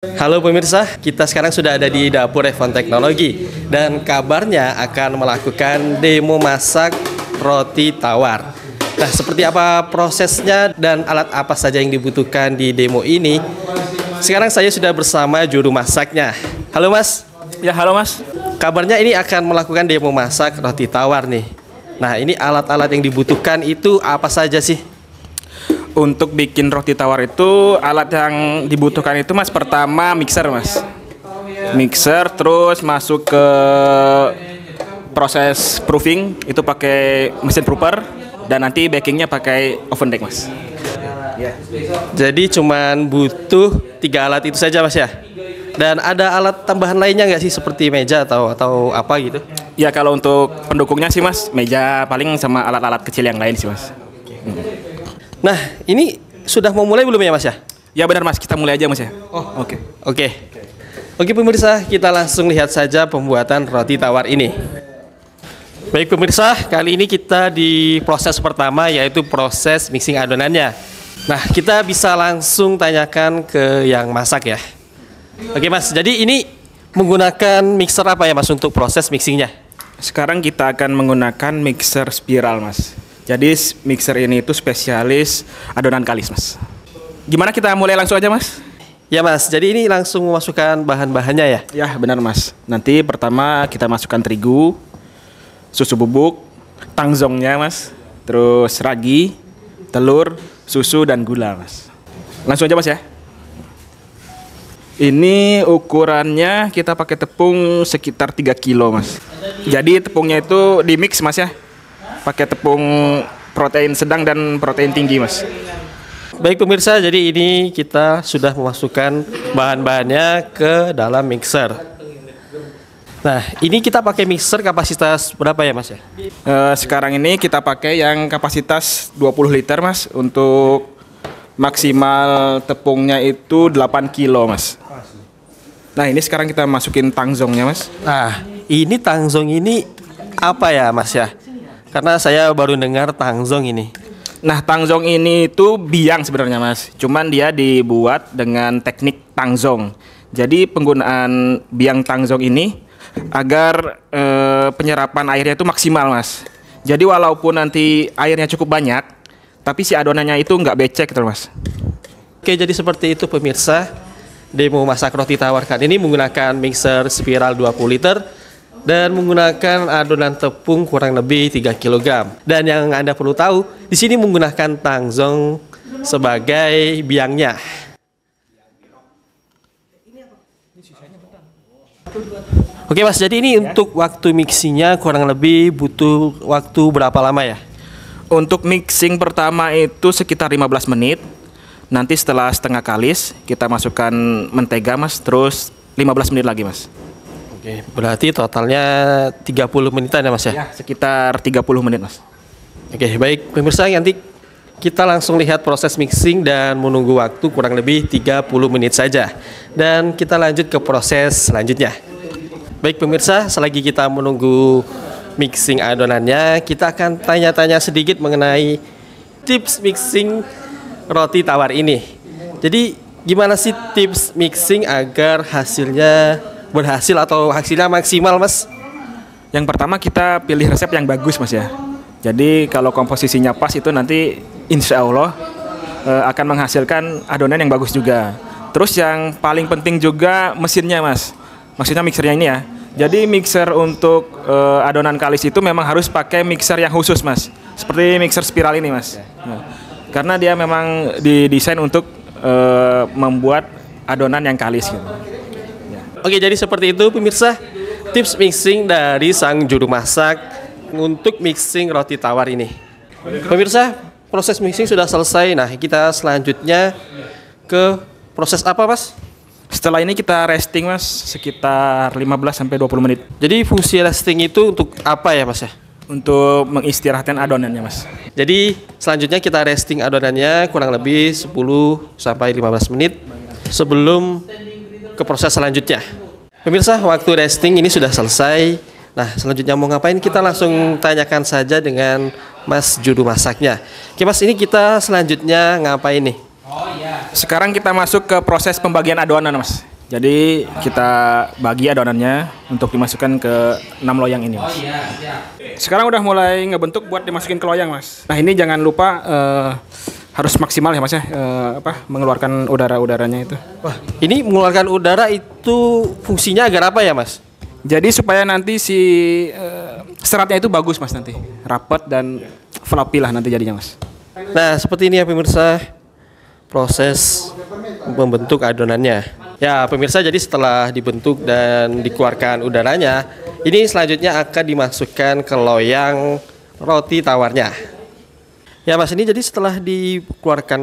Halo pemirsa, kita sekarang sudah ada di dapur Evon Teknologi dan kabarnya akan melakukan demo masak roti tawar. Nah, seperti apa prosesnya dan alat apa saja yang dibutuhkan di demo ini? Sekarang saya sudah bersama juru masaknya. Halo Mas. Ya, halo Mas. Kabarnya ini akan melakukan demo masak roti tawar nih. Nah, ini alat-alat yang dibutuhkan itu apa saja sih? Untuk bikin roti tawar itu alat yang dibutuhkan itu Mas, pertama mixer Mas. Mixer, terus masuk ke proses proofing itu pakai mesin proofer dan nanti bakingnya pakai oven deck Mas. Jadi cuman butuh 3 alat itu saja Mas ya? Dan ada alat tambahan lainnya nggak sih seperti meja atau apa gitu? Ya, kalau untuk pendukungnya sih Mas, meja paling sama alat-alat kecil yang lain sih Mas. Nah, ini sudah mau mulai belum ya Mas ya? Ya benar Mas, kita mulai aja Mas ya. Oh, Oke pemirsa, kita langsung lihat saja pembuatan roti tawar ini. Baik pemirsa, kali ini kita di proses pertama yaitu proses mixing adonannya. Nah, kita bisa langsung tanyakan ke yang masak ya. Oke Mas, jadi ini menggunakan mixer apa ya Mas untuk proses mixingnya? Sekarang kita akan menggunakan mixer spiral Mas. Jadi mixer ini itu spesialis adonan kalis Mas. Gimana, kita mulai langsung aja Mas? Ya Mas, jadi ini langsung memasukkan bahan-bahannya ya? Ya benar Mas. Nanti pertama kita masukkan terigu, susu bubuk, tangzongnya Mas, terus ragi, telur, susu dan gula Mas. Langsung aja Mas ya. Ini ukurannya kita pakai tepung sekitar 3 kilo Mas. Jadi tepungnya itu di mix Mas ya. Pakai tepung protein sedang dan protein tinggi Mas. Baik pemirsa, jadi ini kita sudah memasukkan bahan-bahannya ke dalam mixer. Nah, ini kita pakai mixer kapasitas berapa ya Mas ya? Sekarang ini kita pakai yang kapasitas 20 liter Mas. Untuk maksimal tepungnya itu 8 kilo Mas. Nah, ini sekarang kita masukin tangzongnya Mas. Nah, ini tangzong ini apa ya Mas ya? Karena saya baru dengar tangzong ini. Nah, tangzong ini itu biang sebenarnya Mas. Cuman dia dibuat dengan teknik tangzong. Jadi penggunaan biang tangzong ini agar penyerapan airnya itu maksimal Mas. Jadi walaupun nanti airnya cukup banyak, tapi si adonannya itu nggak becek gitu Mas. Oke, jadi seperti itu pemirsa. Demo masak roti tawar kali ini menggunakan mixer spiral 20 liter dan menggunakan adonan tepung kurang lebih 3 kg. Dan yang Anda perlu tahu, di sini menggunakan tangzong sebagai biangnya. Oke Mas, jadi ini untuk waktu mixingnya kurang lebih butuh waktu berapa lama ya? Untuk mixing pertama itu sekitar 15 menit. Nanti setelah setengah kalis kita masukkan mentega Mas, terus 15 menit lagi Mas. Oke, berarti totalnya 30 menitan ya Mas ya? Ya, sekitar 30 menit Mas. Oke, baik pemirsa, nanti kita langsung lihat proses mixing dan menunggu waktu kurang lebih 30 menit saja. Dan kita lanjut ke proses selanjutnya. Baik pemirsa, selagi kita menunggu mixing adonannya, kita akan tanya-tanya sedikit mengenai tips mixing roti tawar ini. Jadi gimana sih tips mixing agar hasilnya berhasil atau hasilnya maksimal Mas? Yang pertama kita pilih resep yang bagus Mas ya. Jadi kalau komposisinya pas itu nanti insya Allah akan menghasilkan adonan yang bagus juga. Terus yang paling penting juga mesinnya Mas. Maksudnya mixernya ini ya. Jadi mixer untuk adonan kalis itu memang harus pakai mixer yang khusus Mas. Seperti mixer spiral ini Mas. Karena dia memang didesain untuk membuat adonan yang kalis gitu. Oke, jadi seperti itu pemirsa tips mixing dari sang juru masak untuk mixing roti tawar ini. Pemirsa, proses mixing sudah selesai. Nah, kita selanjutnya ke proses apa Mas? Setelah ini kita resting Mas sekitar 15 sampai 20 menit. Jadi fungsi resting itu untuk apa ya Mas ya? Untuk mengistirahatkan adonannya Mas. Jadi selanjutnya kita resting adonannya kurang lebih 10 sampai 15 menit sebelum ke proses selanjutnya. Pemirsa, waktu resting ini sudah selesai. Nah, selanjutnya mau ngapain? Kita langsung tanyakan saja dengan Mas juru masaknya. Oke Mas, ini kita selanjutnya ngapain nih? Sekarang kita masuk ke proses pembagian adonan Mas. Jadi kita bagi adonannya untuk dimasukkan ke 6 loyang ini, Mas. Sekarang udah mulai ngebentuk buat dimasukin ke loyang, Mas. Nah, ini jangan lupa harus maksimal ya, Mas ya, mengeluarkan udara-udaranya itu. Wah, ini mengeluarkan udara itu fungsinya agar apa ya, Mas? Jadi supaya nanti si seratnya itu bagus, Mas, nanti. Rapat dan fluffy lah nanti jadinya, Mas. Nah, seperti ini ya pemirsa proses membentuk adonannya. Ya, pemirsa, jadi setelah dibentuk dan dikeluarkan udaranya, ini selanjutnya akan dimasukkan ke loyang roti tawarnya. Ya, Mas, ini jadi setelah dikeluarkan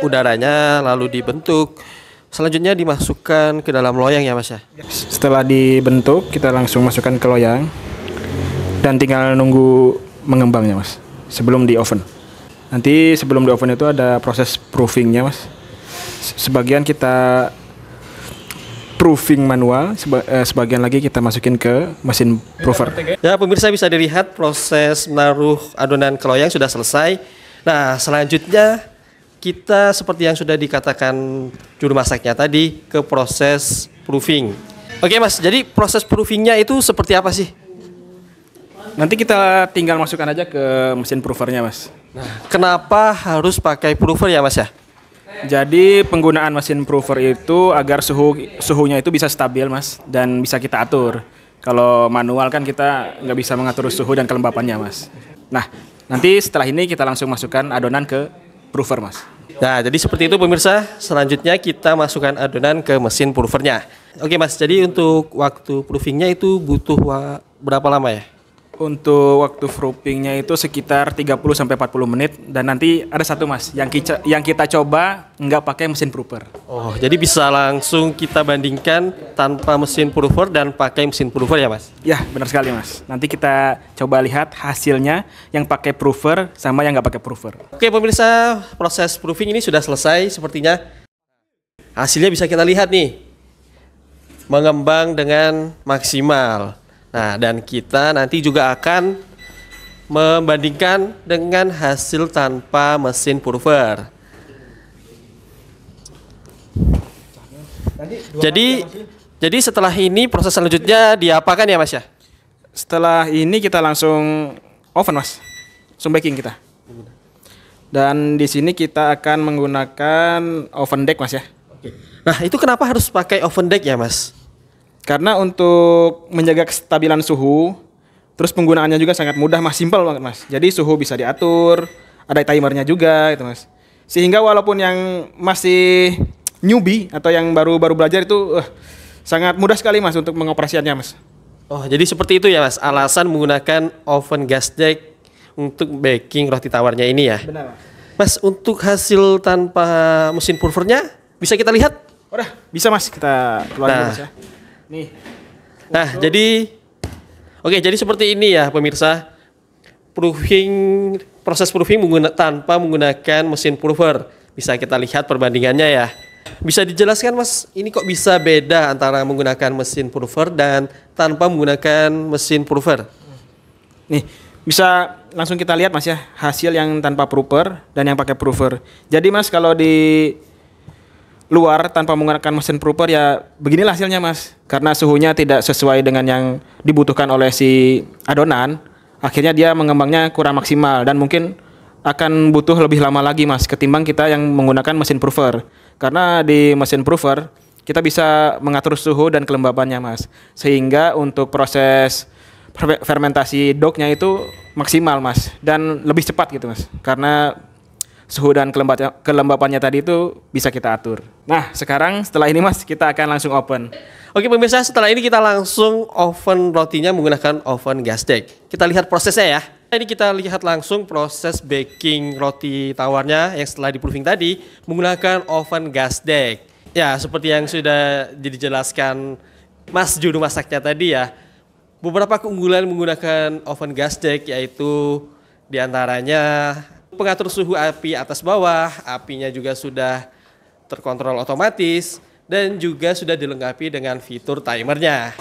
udaranya lalu dibentuk, selanjutnya dimasukkan ke dalam loyang ya, Mas ya. Setelah dibentuk, kita langsung masukkan ke loyang dan tinggal nunggu mengembangnya, Mas, sebelum di oven. Nanti sebelum di oven itu ada proses proofingnya, Mas. Sebagian kita proofing manual, sebagian lagi kita masukin ke mesin proofer. Ya, pemirsa, bisa dilihat proses menaruh adonan ke loyang sudah selesai. Nah, selanjutnya kita seperti yang sudah dikatakan juru masaknya tadi ke proses proofing. Oke, Mas, jadi proses proofingnya itu seperti apa sih? Nanti kita tinggal masukkan aja ke mesin proofernya, Mas. Nah, kenapa harus pakai proofer ya, Mas ya? Jadi penggunaan mesin proofer itu agar suhunya itu bisa stabil, Mas, dan bisa kita atur. Kalau manual kan kita nggak bisa mengatur suhu dan kelembapannya, Mas. Nah, nanti setelah ini kita langsung masukkan adonan ke proofer, Mas. Nah, jadi seperti itu pemirsa. Selanjutnya kita masukkan adonan ke mesin proofernya. Oke, Mas, jadi untuk waktu proofingnya itu butuh berapa lama ya? Untuk waktu proofingnya itu sekitar 30-40 menit. Dan nanti ada satu, Mas, yang kita coba nggak pakai mesin proofer. Oh, jadi bisa langsung kita bandingkan tanpa mesin proofer dan pakai mesin proofer ya, Mas? Ya, benar sekali, Mas. Nanti kita coba lihat hasilnya yang pakai proofer sama yang nggak pakai proofer. Oke, pemirsa, proses proofing ini sudah selesai sepertinya. Hasilnya bisa kita lihat nih, mengembang dengan maksimal. Nah, dan kita nanti juga akan membandingkan dengan hasil tanpa mesin proofer. Jadi setelah ini proses selanjutnya diapakan ya, Mas ya? Setelah ini kita langsung oven, Mas. Langsung baking kita. Dan di sini kita akan menggunakan oven deck, Mas ya. Nah, itu kenapa harus pakai oven deck ya, Mas? Karena untuk menjaga kestabilan suhu, terus penggunaannya juga sangat mudah, Mas, simpel banget, Mas. Jadi suhu bisa diatur, ada timernya juga gitu, Mas. Sehingga walaupun yang masih newbie atau yang baru belajar itu sangat mudah sekali, Mas, untuk mengoperasikannya, Mas. Oh, jadi seperti itu ya, Mas. Alasan menggunakan oven gas deck untuk baking roti tawarnya ini ya. Benar, Mas, untuk hasil tanpa mesin proofernya bisa kita lihat? Udah, bisa, Mas, kita keluarin dulu, Mas ya. Nih. Nah, jadi seperti ini ya pemirsa. Proses proofing tanpa menggunakan mesin proofer. Bisa kita lihat perbandingannya ya. Bisa dijelaskan, Mas, ini kok bisa beda antara menggunakan mesin proofer dan tanpa menggunakan mesin proofer? Nih, bisa langsung kita lihat, Mas ya, hasil yang tanpa proofer dan yang pakai proofer. Jadi, Mas, kalau di luar tanpa menggunakan mesin proofer ya beginilah hasilnya, Mas. Karena suhunya tidak sesuai dengan yang dibutuhkan oleh si adonan, akhirnya dia mengembangnya kurang maksimal dan mungkin akan butuh lebih lama lagi, Mas, ketimbang kita yang menggunakan mesin proofer. Karena di mesin proofer kita bisa mengatur suhu dan kelembabannya, Mas. Sehingga untuk proses fermentasi dough-nya itu maksimal, Mas, dan lebih cepat gitu, Mas. Karena suhu dan kelembapannya tadi itu bisa kita atur. Nah, sekarang setelah ini, Mas, kita akan langsung oven. Oke pemirsa, setelah ini kita langsung oven rotinya menggunakan oven gas deck. Kita lihat prosesnya ya. Ini kita lihat langsung proses baking roti tawarnya yang setelah di-proofing tadi menggunakan oven gas deck. Ya, seperti yang sudah dijelaskan Mas juru masaknya tadi ya. Beberapa keunggulan menggunakan oven gas deck yaitu diantaranya pengatur suhu api atas bawah, apinya juga sudah terkontrol otomatis, dan juga sudah dilengkapi dengan fitur timernya.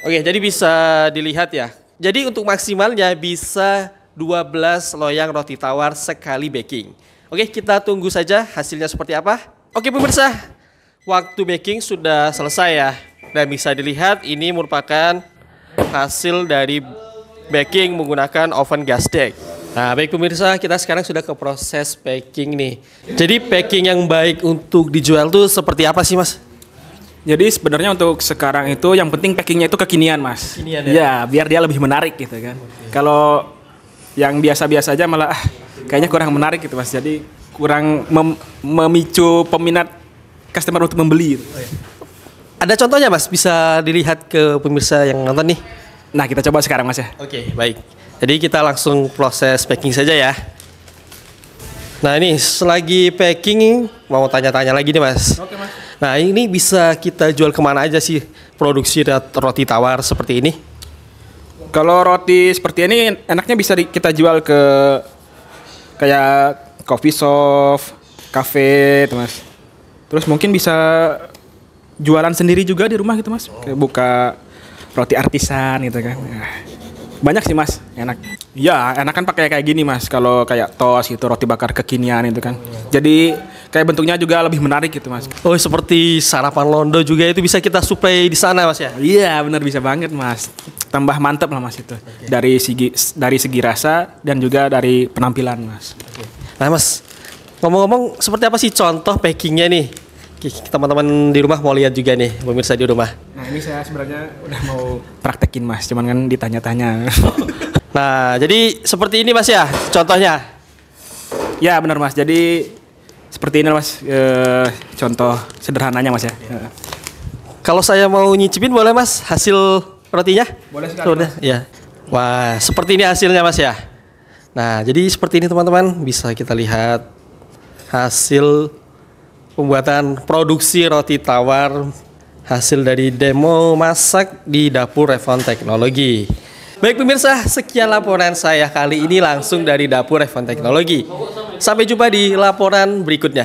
Oke, jadi bisa dilihat ya. Jadi untuk maksimalnya bisa 12 loyang roti tawar sekali baking. Oke, kita tunggu saja hasilnya seperti apa. Oke pemirsa, waktu baking sudah selesai ya. Dan bisa dilihat ini merupakan hasil dari baking menggunakan oven gas deck. Nah, baik pemirsa, kita sekarang sudah ke proses packing nih. Jadi packing yang baik untuk dijual tuh seperti apa sih, Mas? Jadi sebenarnya untuk sekarang itu yang penting packingnya itu kekinian, Mas. Kekinian, ya? Ya, biar dia lebih menarik gitu kan. Kalau yang biasa-biasa aja malah kayaknya kurang menarik gitu, Mas. Jadi kurang memicu peminat customer untuk membeli. Gitu. Ada contohnya, Mas? Bisa dilihat ke pemirsa yang nonton nih. Nah, kita coba sekarang, Mas ya. Oke, baik. Jadi kita langsung proses packing saja ya. Nah, ini selagi packing mau tanya-tanya lagi nih, Mas. Oke, Mas. Nah, ini bisa kita jual kemana aja sih produksi roti tawar seperti ini? Kalau roti seperti ini enaknya bisa kita jual ke kayak coffee shop, cafe, gitu, Mas. Terus mungkin bisa jualan sendiri juga di rumah gitu, Mas. Kayak buka roti artisan gitu kan. Banyak sih, Mas, enak. Ya, enak kan pakai kayak gini, Mas. Kalau kayak toast gitu, roti bakar kekinian itu kan. Jadi kayak bentuknya juga lebih menarik gitu, Mas. Oh, seperti sarapan londo juga itu bisa kita supply di sana, Mas ya? Iya, benar bisa banget, Mas. Tambah mantep lah, Mas itu. Dari segi rasa dan juga dari penampilan, Mas. Nah, Mas, ngomong-ngomong seperti apa sih contoh packingnya nih? Teman-teman di rumah mau lihat juga nih, pemirsa di rumah. Nah, ini saya sebenarnya udah mau praktekin, Mas, cuman kan ditanya-tanya. Nah, jadi seperti ini, Mas ya, contohnya. Ya, benar, Mas. Jadi seperti ini, Mas, contoh sederhananya, Mas ya. Kalau saya mau nyicipin boleh, Mas, hasil rotinya? Boleh sekali, Mas. Ya. Wah, seperti ini hasilnya, Mas ya. Nah, jadi seperti ini teman-teman, bisa kita lihat hasil pembuatan produksi roti tawar hasil dari demo masak di dapur Revon Teknologi. Baik pemirsa, sekian laporan saya kali ini langsung dari dapur Revon Teknologi. Sampai jumpa di laporan berikutnya.